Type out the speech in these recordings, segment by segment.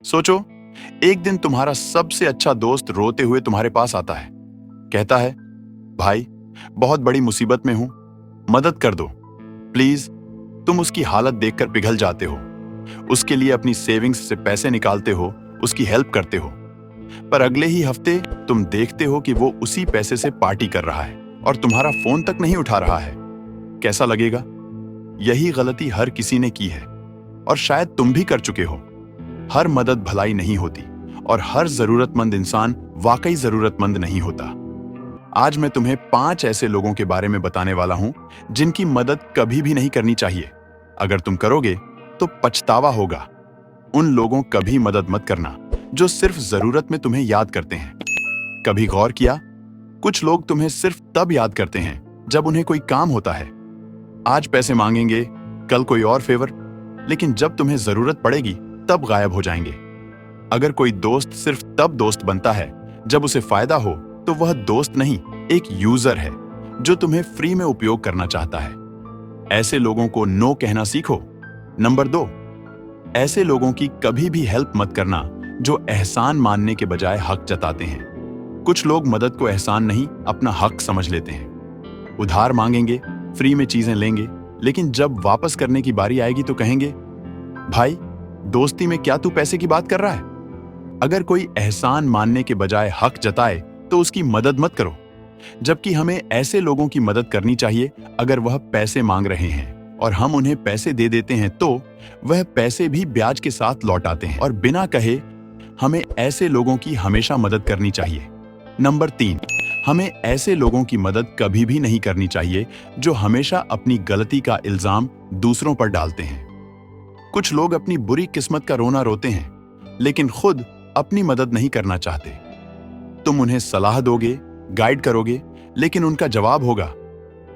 सोचो, एक दिन तुम्हारा सबसे अच्छा दोस्त रोते हुए तुम्हारे पास आता है। कहता है, भाई, बहुत बड़ी मुसीबत में हूं, मदद कर दो प्लीज। तुम उसकी हालत देखकर पिघल जाते हो, उसके लिए अपनी सेविंग्स से पैसे निकालते हो, उसकी हेल्प करते हो। पर अगले ही हफ्ते तुम देखते हो कि वो उसी पैसे से पार्टी कर रहा है और तुम्हारा फोन तक नहीं उठा रहा है। कैसा लगेगा? यही गलती हर किसी ने की है और शायद तुम भी कर चुके हो। हर मदद भलाई नहीं होती और हर जरूरतमंद इंसान वाकई जरूरतमंद नहीं होता। आज मैं तुम्हें 5 ऐसे लोगों के बारे में बताने वाला हूं जिनकी मदद कभी भी नहीं करनी चाहिए। अगर तुम करोगे तो पछतावा होगा। उन लोगों कभी मदद मत करना जो सिर्फ जरूरत में तुम्हें याद करते हैं। कभी गौर किया, कुछ लोग तुम्हें सिर्फ तब याद करते हैं जब उन्हें कोई काम होता है। आज पैसे मांगेंगे, कल कोई और फेवर, लेकिन जब तुम्हें जरूरत पड़ेगी तब गायब हो जाएंगे। अगर कोई दोस्त सिर्फ तब दोस्त बनता है जब उसे फायदा हो, तो वह दोस्त नहीं, एक यूजर है जो तुम्हें फ्री में उपयोग करना चाहता है। ऐसे लोगों को नो कहना सीखो। नंबर 2, ऐसे लोगों की कभी भी हेल्प मत करना जो एहसान मानने के बजाय हक जताते हैं। कुछ लोग मदद को एहसान नहीं, अपना हक समझ लेते हैं। उधार मांगेंगे, फ्री में चीजें लेंगे, लेकिन जब वापस करने की बारी आएगी तो कहेंगे, भाई, दोस्ती में क्या तू पैसे की बात कर रहा है? अगर कोई एहसान मानने के बजाय हक जताए तो उसकी मदद मत करो। जबकि हमें ऐसे लोगों की मदद करनी चाहिए अगर वह पैसे मांग रहे हैं और हम उन्हें पैसे दे देते हैं तो वह पैसे भी ब्याज के साथ लौटाते हैं और बिना कहे। हमें ऐसे लोगों की हमेशा मदद करनी चाहिए। नंबर 3, हमें ऐसे लोगों की मदद कभी भी नहीं करनी चाहिए जो हमेशा अपनी गलती का इल्जाम दूसरों पर डालते हैं। कुछ लोग अपनी बुरी किस्मत का रोना रोते हैं, लेकिन खुद अपनी मदद नहीं करना चाहते। तुम उन्हें सलाह दोगे, गाइड करोगे, लेकिन उनका जवाब होगा,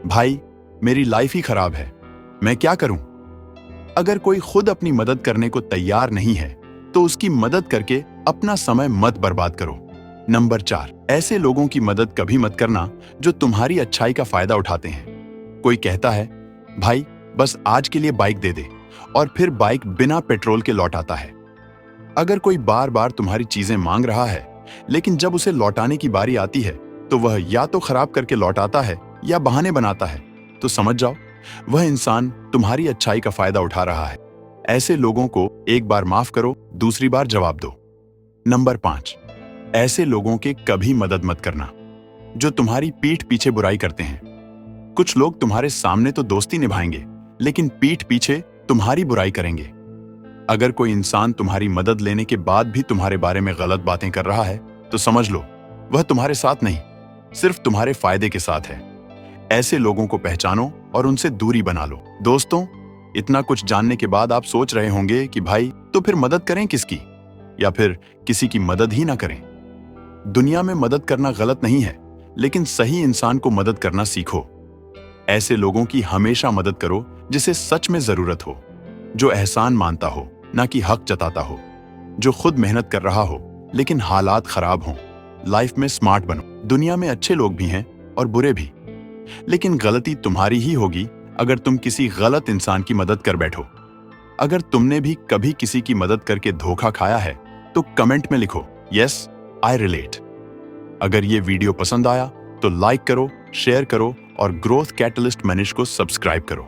भाई, मेरी लाइफ ही खराब है, मैं क्या करूं? अगर कोई खुद अपनी मदद करने को तैयार नहीं है तो उसकी मदद करके अपना समय मत बर्बाद करो। नंबर 4, ऐसे लोगों की मदद कभी मत करना जो तुम्हारी अच्छाई का फायदा उठाते हैं। कोई कहता है, भाई, बस आज के लिए बाइक दे दे, और फिर बाइक बिना पेट्रोल के लौटाता है। अगर कोई बार बार तुम्हारी चीजें मांग रहा है, लेकिन जब उसे लौटाने की बारी आती है तो वह या तो खराब करके लौटाता है या बहाने बनाता है, तो समझ जाओ वह इंसान तुम्हारी अच्छाई का फायदा उठा रहा है। ऐसे लोगों को एक बार माफ करो, दूसरी बार जवाब दो। नंबर 5, ऐसे लोगों के कभी मदद मत करना जो तुम्हारी पीठ पीछे बुराई करते हैं। कुछ लोग तुम्हारे सामने तो दोस्ती निभाएंगे, लेकिन पीठ पीछे तुम्हारी बुराई करेंगे। अगर कोई इंसान तुम्हारी मदद लेने के बाद भी तुम्हारे बारे में गलत बातें कर रहा है तो समझ लो वह तुम्हारे साथ नहीं, सिर्फ तुम्हारे फायदे के साथ है। ऐसे लोगों को पहचानो और उनसे दूरी बना लो। दोस्तों, इतना कुछ जानने के बाद आप सोच रहे होंगे कि भाई, तो फिर मदद करें किसकी, या फिर किसी की मदद ही ना करें। दुनिया में मदद करना गलत नहीं है, लेकिन सही इंसान को मदद करना सीखो। ऐसे लोगों की हमेशा मदद करो जिसे सच में जरूरत हो, जो एहसान मानता हो ना कि हक जताता हो, जो खुद मेहनत कर रहा हो लेकिन हालात खराब हों। लाइफ में स्मार्ट बनो। दुनिया में अच्छे लोग भी हैं और बुरे भी, लेकिन गलती तुम्हारी ही होगी अगर तुम किसी गलत इंसान की मदद कर बैठो। अगर तुमने भी कभी किसी की मदद करके धोखा खाया है तो कमेंट में लिखो, यस, आई रिलेट। अगर ये वीडियो पसंद आया तो लाइक करो, शेयर करो और ग्रोथ कैटलिस्ट मनीष को सब्सक्राइब करो,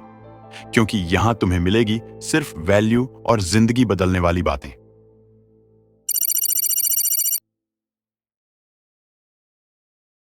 क्योंकि यहां तुम्हें मिलेगी सिर्फ वैल्यू और जिंदगी बदलने वाली बातें।